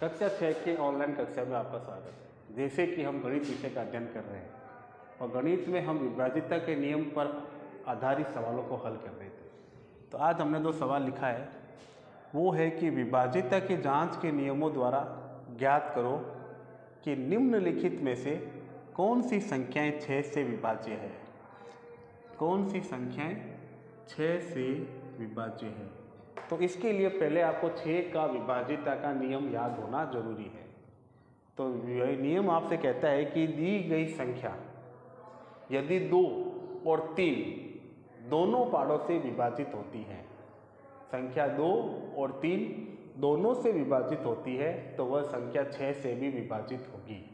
कक्षा 6 के ऑनलाइन कक्षा में आपका स्वागत है। जैसे कि हम गणित विषय का अध्ययन कर रहे हैं और गणित में हम विभाज्यता के नियम पर आधारित सवालों को हल कर रहे थे। तो आज हमने जो सवाल लिखा है वो है कि विभाज्यता की जांच के नियमों द्वारा ज्ञात करो कि निम्नलिखित में से कौन सी संख्याएं 6 से विभाज्य है। कौन सी संख्याएं 6 से विभाज्य है। तो इसके लिए पहले आपको 6 का विभाज्यता का नियम याद होना जरूरी है। तो यह नियम आपसे कहता है कि दी गई संख्या यदि 2 और 3 दोनों पार्टों से विभाजित होती है, संख्या 2 और 3 दोनों से विभाजित होती है तो वह संख्या 6 से भी विभाजित होगी।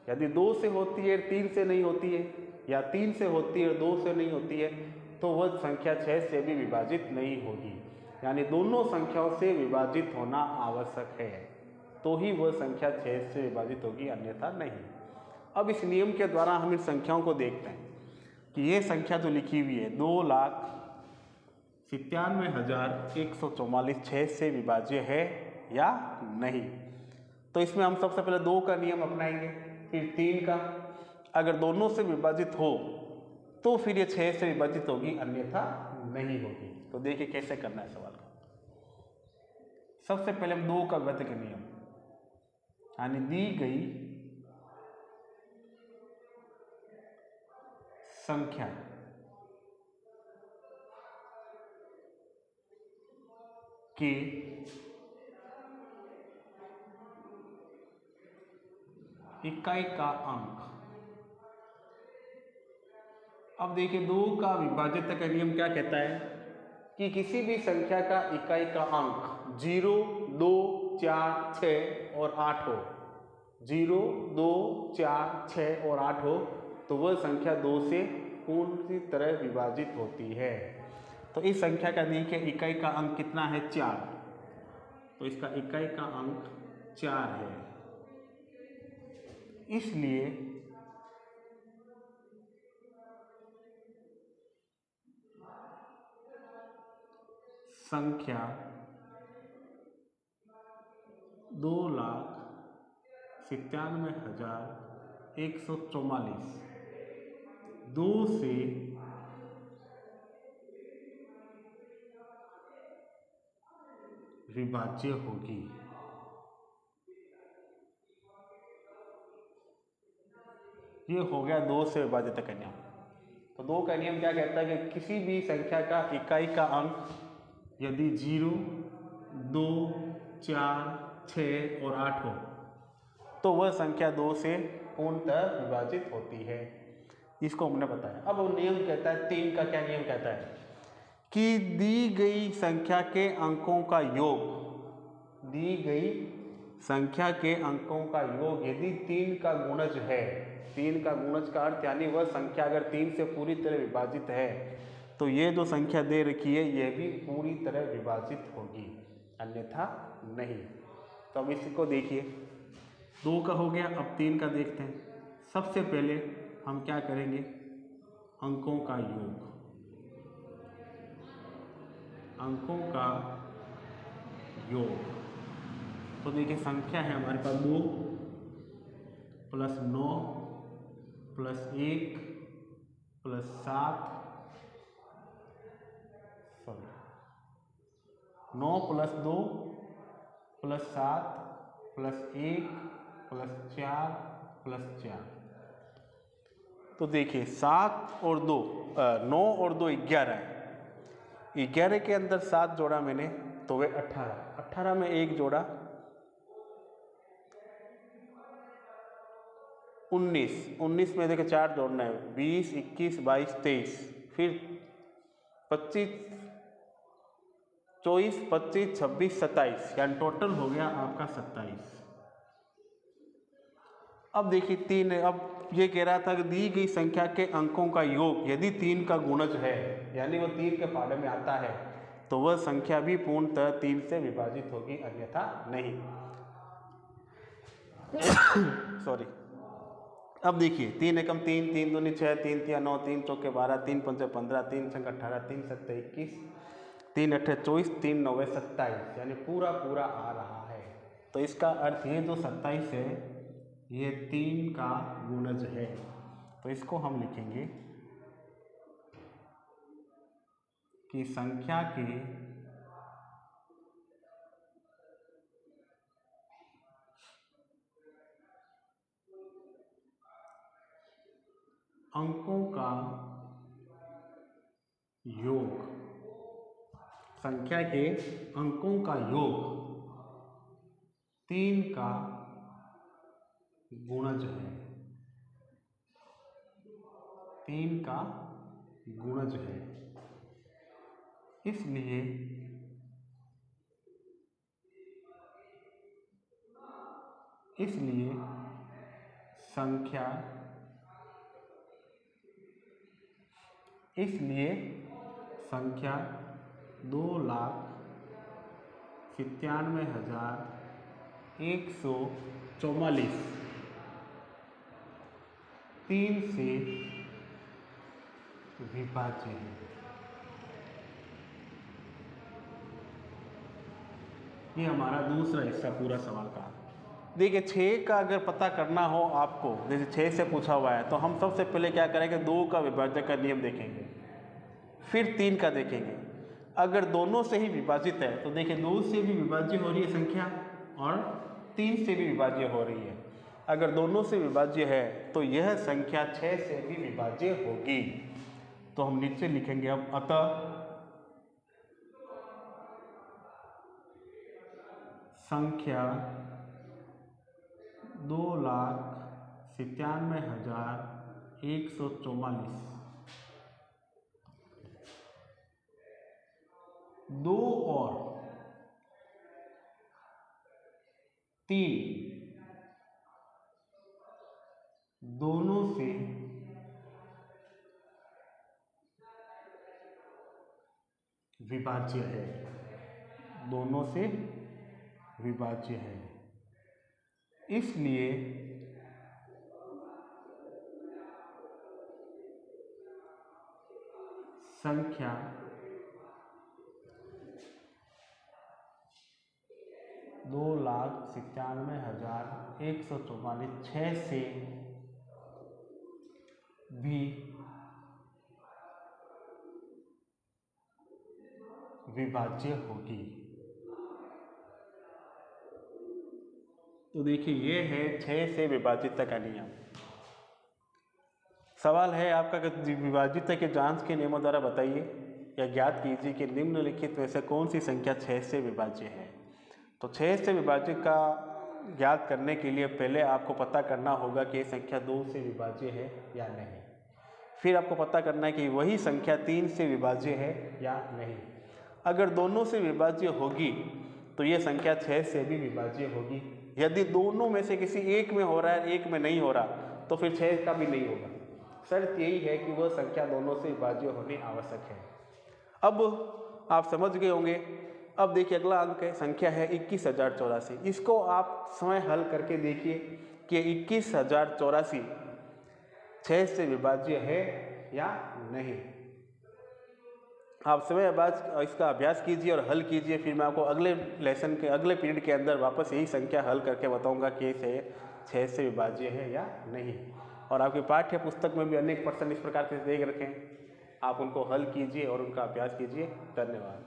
यदि 2 से होती है 3 से नहीं होती है, या 3 से होती है 2 से नहीं होती है, तो वह संख्या 6 से भी विभाजित नहीं होगी। यानी दोनों संख्याओं से विभाजित होना आवश्यक है, तो ही वह संख्या 6 से विभाजित होगी, अन्यथा नहीं। अब इस नियम के द्वारा हम इन संख्याओं को देखते हैं कि ये संख्या जो लिखी हुई है 2,97,144 6 से विभाज्य है या नहीं। तो इसमें हम सबसे पहले 2 का नियम अपनाएंगे, फिर 3 का। अगर दोनों से विभाजित हो तो फिर ये 6 से विभाजित होगी, अन्यथा नहीं होगी। तो देखिए कैसे करना है सवाल का। सबसे पहले हम 2 का विभाज्य का नियम, यानी दी गई संख्या के इकाई का अंक। अब देखिए 2 का विभाज्यता का नियम क्या कहता है कि किसी भी संख्या का इकाई का अंक 0, 2, 4, 6 और 8 हो, 0, 2, 4, 6 और 8 हो, तो वह संख्या 2 से पूरी तरह विभाजित होती है। तो इस संख्या का देखिए इकाई का अंक कितना है, 4। तो इसका इकाई का अंक 4 है, इसलिए संख्या 2,97,144 2 से विभाज्य होगी। ये हो गया 2 से विभाज्यता का नियम। तो 2 का नियम क्या कहता है कि किसी भी संख्या का इकाई का अंक यदि 0, 2, 4, 6 और 8 हो, तो वह संख्या 2 से पूर्णतः विभाजित होती है। इसको हमने बताया। अब वो नियम कहता है 3 का, क्या नियम कहता है कि दी गई संख्या के अंकों का योग, दी गई संख्या के अंकों का योग यदि 3 का गुणज है, 3 का गुणज का अर्थ यानी वह संख्या अगर 3 से पूरी तरह विभाजित है तो ये जो संख्या दे रखी है यह भी पूरी तरह विभाजित होगी, अन्यथा नहीं। तो अब इसको देखिए, 2 का हो गया, अब 3 का देखते हैं। सबसे पहले हम क्या करेंगे, अंकों का योग, अंकों का योग। तो देखिए संख्या है हमारे पास 2 + 9 + 1 + 7, 9 + 2 + 7 + 1 + 4 + 4। तो देखिए 7 और 2 9 और 2 11 है। 11 के अंदर 7 जोड़ा मैंने तो वे 18, 18 में 1 जोड़ा 19, 19 में देखिए 4 जोड़ना है, 20, 21, 22, 23, फिर 25, 24, 25, 26, 27, यानी टोटल हो गया आपका 27। अब देखिए 3 है। अब ये कह रहा था कि दी गई संख्या के अंकों का योग यदि 3 का गुणज है, यानी वो 3 के पाढ़े में आता है, तो वह संख्या भी पूर्णतः 3 से विभाजित होगी, अन्यथा नहीं। सॉरी। अब देखिए 3 एकम 3, 3 दूनी 6, 3 तिया 9, 3 चौके 12, 3 पंचे 15, 3 छंग 18, 3 सत्ते 21, 3 अट्ठे 24, 3 नौवे 27, यानी पूरा पूरा आ रहा है। तो इसका अर्थ ये जो 27 है ये 3 का गुणज है। तो इसको हम लिखेंगे कि संख्या के अंकों का योग, संख्या के अंकों का योग 3 का गुणज है, 3 का गुणज है। इसलिए संख्या 2,97,144 3 से विभाज्य है। ये हमारा दूसरा हिस्सा पूरा सवाल का। देखिए 6 का अगर पता करना हो आपको, जैसे 6 से पूछा हुआ है, तो हम सबसे पहले क्या करेंगे, 2 का विभाज्य का नियम देखेंगे, फिर 3 का देखेंगे। अगर दोनों से ही विभाजित है तो देखिए 2 से भी विभाज्य हो रही है संख्या और 3 से भी विभाज्य हो रही है। अगर दोनों से विभाज्य है तो यह संख्या 6 से भी विभाज्य होगी। तो हम नीचे लिखेंगे अब, अतः संख्या 2,97,144 2 और 3 दोनों से विभाज्य है, दोनों से विभाज्य है। इसलिए संख्या 2,97,144 6 से भी विभाज्य होगी। तो देखिए ये है 6 से विभाजितता का नियम। सवाल है आपका कि विभाजितता के जांच के नियमों द्वारा बताइए या ज्ञात कीजिए कि निम्नलिखित में से कौन सी संख्या 6 से विभाज्य है। तो 6 से विभाज्य का ज्ञात करने के लिए पहले आपको पता करना होगा कि ये संख्या 2 से विभाज्य है या नहीं। फिर आपको पता करना है कि वही संख्या 3 से विभाज्य है या नहीं। अगर दोनों से विभाज्य होगी तो ये संख्या 6 से भी विभाज्य होगी। यदि दोनों में से किसी एक में हो रहा है, एक में नहीं हो रहा, तो फिर 6 का भी नहीं होगा। शर्त यही है कि वह संख्या दोनों से विभाज्य होनी आवश्यक है। अब आप समझ गए होंगे। अब देखिए अगला अंक है, संख्या है 21,084। इसको आप स्वयं हल करके देखिए कि 21,084 6 से विभाज्य है या नहीं। आप स्वयं इसका अभ्यास कीजिए और हल कीजिए। फिर मैं आपको अगले लेसन के अगले पीरियड के अंदर वापस यही संख्या हल करके बताऊंगा कि इसे 6 से विभाज्य है या नहीं। और आपकी पाठ्य पुस्तक में भी अनेक प्रश्न इस प्रकार से दे रखे हैं, आप उनको हल कीजिए और उनका अभ्यास कीजिए। धन्यवाद।